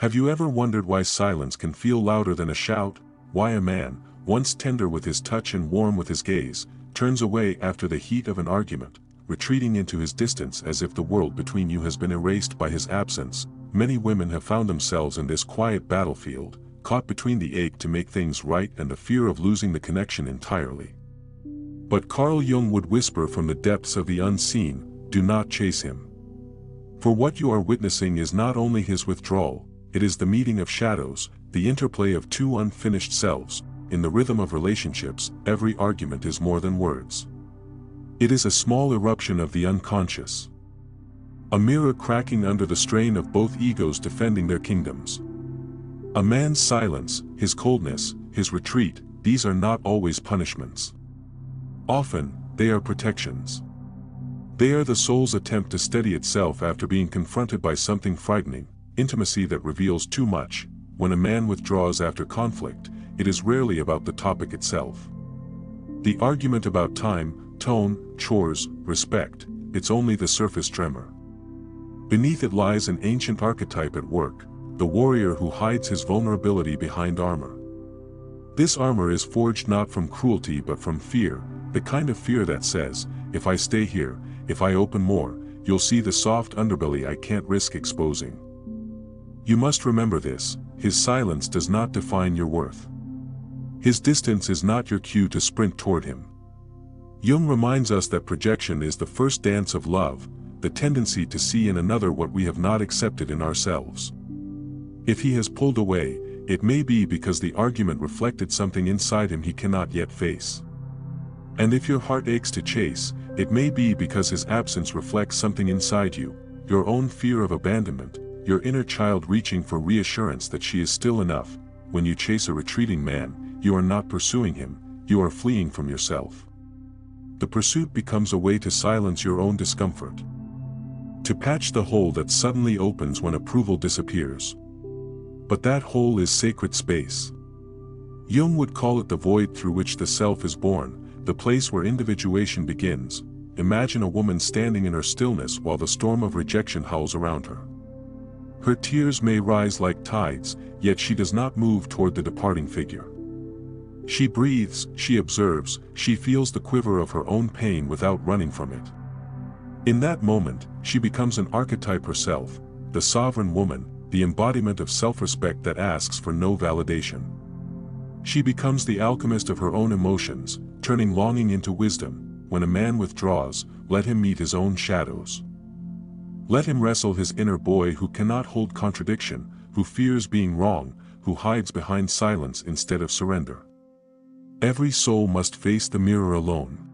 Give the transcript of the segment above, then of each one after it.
Have you ever wondered why silence can feel louder than a shout? Why a man, once tender with his touch and warm with his gaze, turns away after the heat of an argument, retreating into his distance as if the world between you has been erased by his absence? Many women have found themselves in this quiet battlefield, caught between the ache to make things right and the fear of losing the connection entirely. But Carl Jung would whisper from the depths of the unseen, do not chase him. For what you are witnessing is not only his withdrawal, it is the meeting of shadows, the interplay of two unfinished selves. In the rhythm of relationships, every argument is more than words. It is a small eruption of the unconscious. A mirror cracking under the strain of both egos defending their kingdoms. A man's silence, his coldness, his retreat, these are not always punishments. Often, they are protections. They are the soul's attempt to steady itself after being confronted by something frightening, intimacy that reveals too much. When a man withdraws after conflict, it is rarely about the topic itself. The argument about time, tone, chores, respect, it's only the surface tremor. Beneath it lies an ancient archetype at work, the warrior who hides his vulnerability behind armor. This armor is forged not from cruelty but from fear, the kind of fear that says, if I stay here, if I open more, you'll see the soft underbelly I can't risk exposing. You must remember this, his silence does not define your worth. His distance is not your cue to sprint toward him. Jung reminds us that projection is the first dance of love, the tendency to see in another what we have not accepted in ourselves. If he has pulled away, it may be because the argument reflected something inside him he cannot yet face. And if your heart aches to chase, it may be because his absence reflects something inside you, your own fear of abandonment, your inner child reaching for reassurance that she is still enough. When you chase a retreating man, you are not pursuing him, you are fleeing from yourself. The pursuit becomes a way to silence your own discomfort. To patch the hole that suddenly opens when approval disappears. But that hole is sacred space. Jung would call it the void through which the self is born, the place where individuation begins. Imagine a woman standing in her stillness while the storm of rejection howls around her. Her tears may rise like tides, yet she does not move toward the departing figure. She breathes, she observes, she feels the quiver of her own pain without running from it. In that moment, she becomes an archetype herself, the sovereign woman, the embodiment of self-respect that asks for no validation. She becomes the alchemist of her own emotions, turning longing into wisdom. When a man withdraws, let him meet his own shadows. Let him wrestle his inner boy who cannot hold contradiction, who fears being wrong, who hides behind silence instead of surrender. Every soul must face the mirror alone.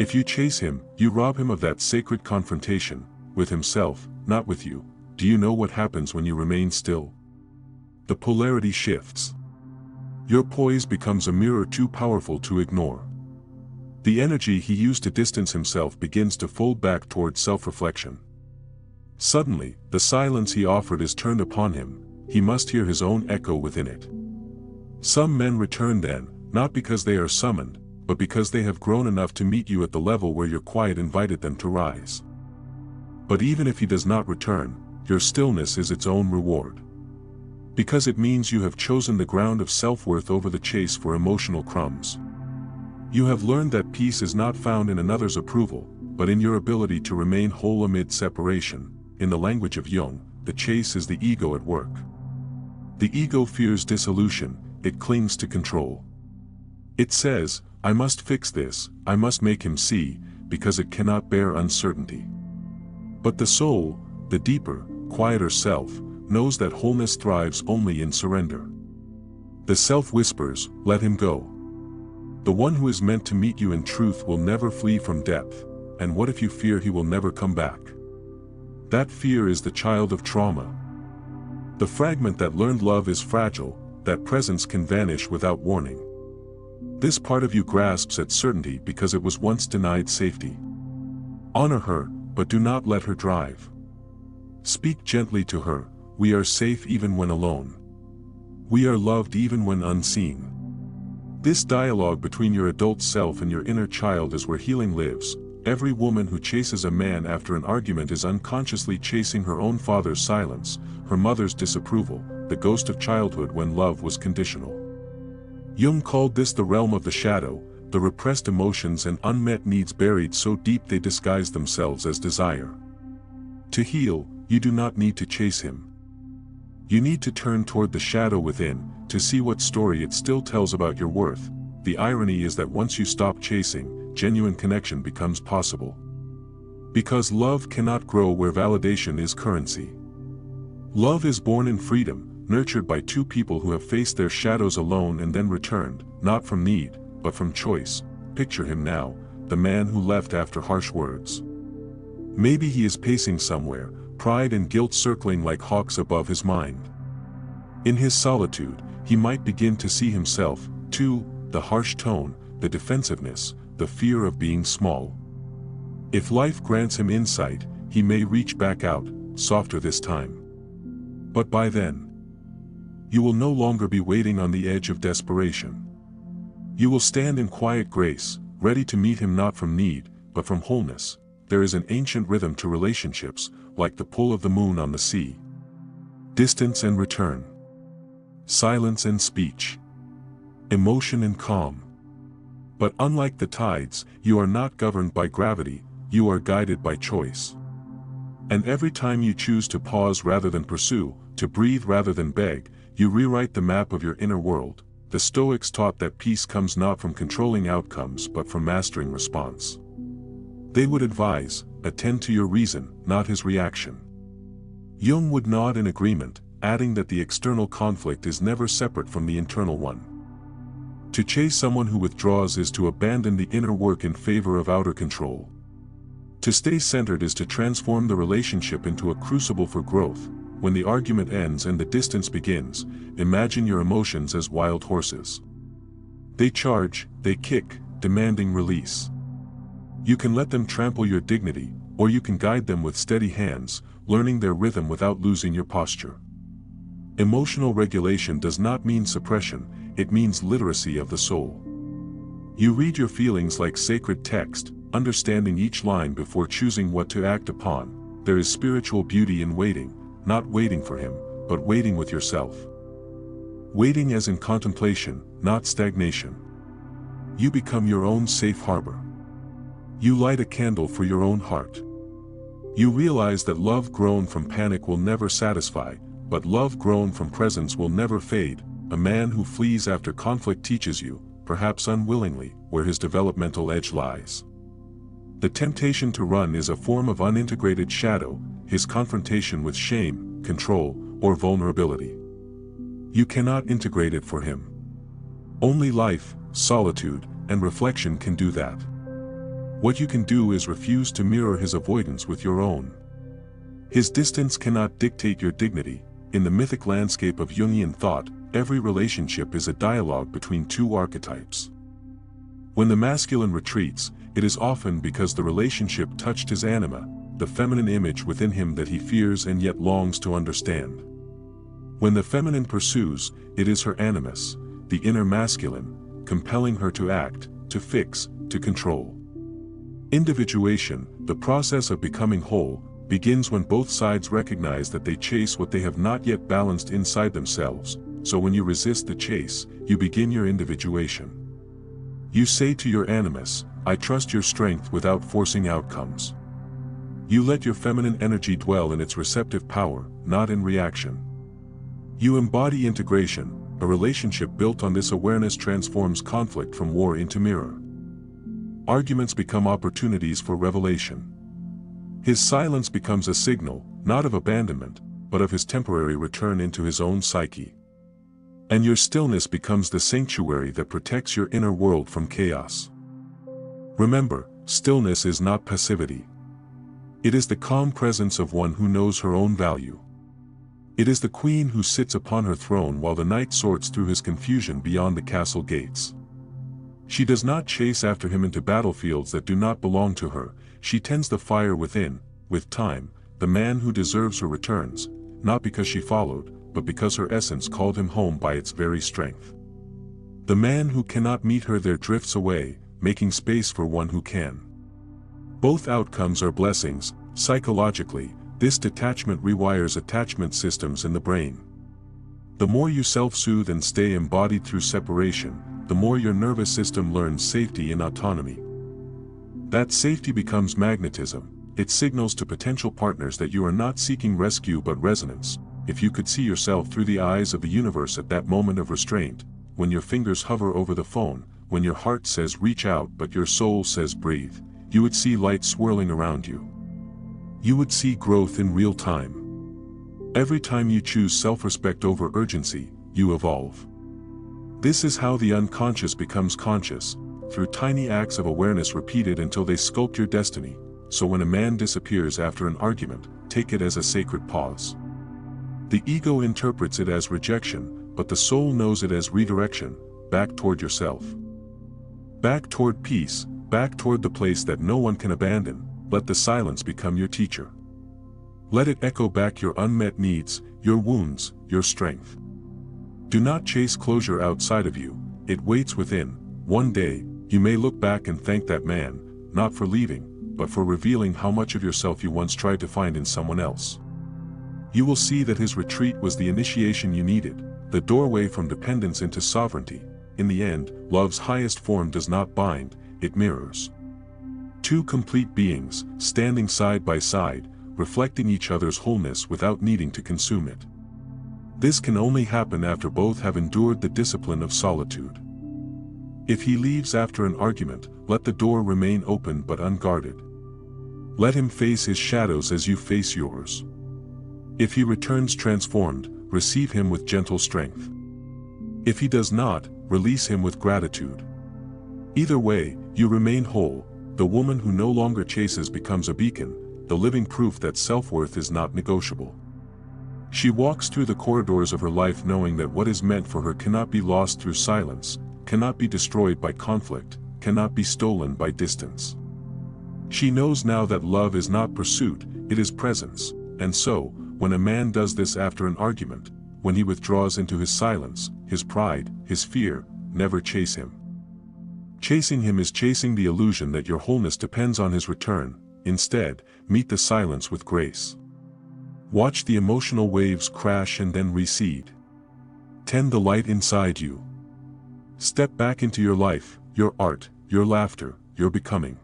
If you chase him, you rob him of that sacred confrontation, with himself, not with you. Do you know what happens when you remain still? The polarity shifts. Your poise becomes a mirror too powerful to ignore. The energy he used to distance himself begins to fold back toward self-reflection. Suddenly, the silence he offered is turned upon him, he must hear his own echo within it. Some men return then, not because they are summoned, but because they have grown enough to meet you at the level where your quiet invited them to rise. But even if he does not return, your stillness is its own reward. Because it means you have chosen the ground of self-worth over the chase for emotional crumbs. You have learned that peace is not found in another's approval, but in your ability to remain whole amid separation. In the language of Jung, the chase is the ego at work. The ego fears dissolution, it clings to control. It says, I must fix this, I must make him see, because it cannot bear uncertainty. But the soul, the deeper, quieter self, knows that wholeness thrives only in surrender. The self whispers, let him go. The one who is meant to meet you in truth will never flee from depth, and what if you fear he will never come back? That fear is the child of trauma. The fragment that learned love is fragile, that presence can vanish without warning. This part of you grasps at certainty because it was once denied safety. Honor her, but do not let her drive. Speak gently to her, we are safe even when alone. We are loved even when unseen. This dialogue between your adult self and your inner child is where healing lives, every woman who chases a man after an argument is unconsciously chasing her own father's silence, her mother's disapproval, the ghost of childhood when love was conditional. Jung called this the realm of the shadow, the repressed emotions and unmet needs buried so deep they disguise themselves as desire. To heal, you do not need to chase him. You need to turn toward the shadow within, to see what story it still tells about your worth. The irony is that once you stop chasing, genuine connection becomes possible. Because love cannot grow where validation is currency. Love is born in freedom, nurtured by two people who have faced their shadows alone and then returned, not from need, but from choice. Picture him now, the man who left after harsh words. Maybe he is pacing somewhere, pride and guilt circling like hawks above his mind. In his solitude, he might begin to see himself, too, the harsh tone, the defensiveness, the fear of being small. If life grants him insight, he may reach back out, softer this time. But by then, you will no longer be waiting on the edge of desperation. You will stand in quiet grace, ready to meet him not from need, but from wholeness. There is an ancient rhythm to relationships, like the pull of the moon on the sea. Distance and return. Silence and speech. Emotion and calm. But unlike the tides, you are not governed by gravity, you are guided by choice. And every time you choose to pause rather than pursue, to breathe rather than beg, you rewrite the map of your inner world. The Stoics taught that peace comes not from controlling outcomes but from mastering response. They would advise, attend to your reason, not his reaction. Jung would nod in agreement, adding that the external conflict is never separate from the internal one. To chase someone who withdraws is to abandon the inner work in favor of outer control. To stay centered is to transform the relationship into a crucible for growth. When the argument ends and the distance begins, imagine your emotions as wild horses. They charge, they kick, demanding release. You can let them trample your dignity, or you can guide them with steady hands, learning their rhythm without losing your posture. Emotional regulation does not mean suppression, it means literacy of the soul. You read your feelings like sacred text, understanding each line before choosing what to act upon. There is spiritual beauty in waiting, not waiting for him, but waiting with yourself. Waiting as in contemplation, not stagnation. You become your own safe harbor. You light a candle for your own heart. You realize that love grown from panic will never satisfy, but love grown from presence will never fade. A man who flees after conflict teaches you, perhaps unwillingly, where his developmental edge lies. The temptation to run is a form of unintegrated shadow, his confrontation with shame, control, or vulnerability. You cannot integrate it for him. Only life, solitude, and reflection can do that. What you can do is refuse to mirror his avoidance with your own. His distance cannot dictate your dignity. In the mythic landscape of Jungian thought, every relationship is a dialogue between two archetypes. When the masculine retreats, it is often because the relationship touched his anima, the feminine image within him that he fears and yet longs to understand. When the feminine pursues, it is her animus, the inner masculine, compelling her to act, to fix, to control. Individuation, the process of becoming whole, begins when both sides recognize that they chase what they have not yet balanced inside themselves. So when you resist the chase, you begin your individuation. You say to your animus, I trust your strength without forcing outcomes. You let your feminine energy dwell in its receptive power, not in reaction. You embody integration. A relationship built on this awareness transforms conflict from war into mirror. Arguments become opportunities for revelation. His silence becomes a signal, not of abandonment, but of his temporary return into his own psyche. And your stillness becomes the sanctuary that protects your inner world from chaos. Remember, stillness is not passivity. It is the calm presence of one who knows her own value. It is the queen who sits upon her throne while the knight sorts through his confusion beyond the castle gates. She does not chase after him into battlefields that do not belong to her. She tends the fire within. With time, the man who deserves her returns, not because she followed, but because her essence called him home by its very strength. The man who cannot meet her there drifts away, making space for one who can. Both outcomes are blessings. Psychologically, this detachment rewires attachment systems in the brain. The more you self-soothe and stay embodied through separation, the more your nervous system learns safety and autonomy. That safety becomes magnetism. It signals to potential partners that you are not seeking rescue but resonance. If you could see yourself through the eyes of the universe at that moment of restraint, when your fingers hover over the phone, when your heart says reach out but your soul says breathe, you would see light swirling around you. You would see growth in real time. Every time you choose self-respect over urgency, you evolve. This is how the unconscious becomes conscious, through tiny acts of awareness repeated until they sculpt your destiny. So when a man disappears after an argument, take it as a sacred pause. The ego interprets it as rejection, but the soul knows it as redirection, back toward yourself. Back toward peace, back toward the place that no one can abandon. Let the silence become your teacher. Let it echo back your unmet needs, your wounds, your strength. Do not chase closure outside of you, it waits within. One day, you may look back and thank that man, not for leaving, but for revealing how much of yourself you once tried to find in someone else. You will see that his retreat was the initiation you needed, the doorway from dependence into sovereignty. In the end, love's highest form does not bind, it mirrors. Two complete beings, standing side by side, reflecting each other's wholeness without needing to consume it. This can only happen after both have endured the discipline of solitude. If he leaves after an argument, let the door remain open but unguarded. Let him face his shadows as you face yours. If he returns transformed, receive him with gentle strength. If he does not, release him with gratitude. Either way, you remain whole. The woman who no longer chases becomes a beacon, the living proof that self-worth is not negotiable. She walks through the corridors of her life knowing that what is meant for her cannot be lost through silence, cannot be destroyed by conflict, cannot be stolen by distance. She knows now that love is not pursuit, it is presence, and so, when a man does this after an argument, when he withdraws into his silence, his pride, his fear, never chase him. Chasing him is chasing the illusion that your wholeness depends on his return. Instead, meet the silence with grace. Watch the emotional waves crash and then recede. Tend the light inside you. Step back into your life, your art, your laughter, your becoming.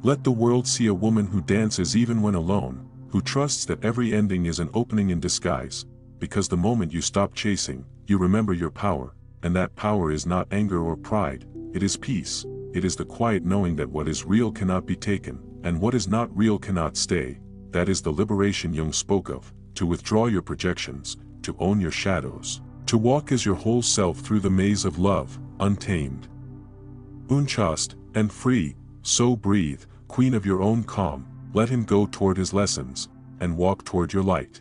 Let the world see a woman who dances even when alone, who trusts that every ending is an opening in disguise, because the moment you stop chasing, you remember your power, and that power is not anger or pride, it is peace, it is the quiet knowing that what is real cannot be taken, and what is not real cannot stay. That is the liberation Jung spoke of, to withdraw your projections, to own your shadows, to walk as your whole self through the maze of love, untamed, unchaste, and free. So breathe, queen of your own calm, let him go toward his lessons, and walk toward your light.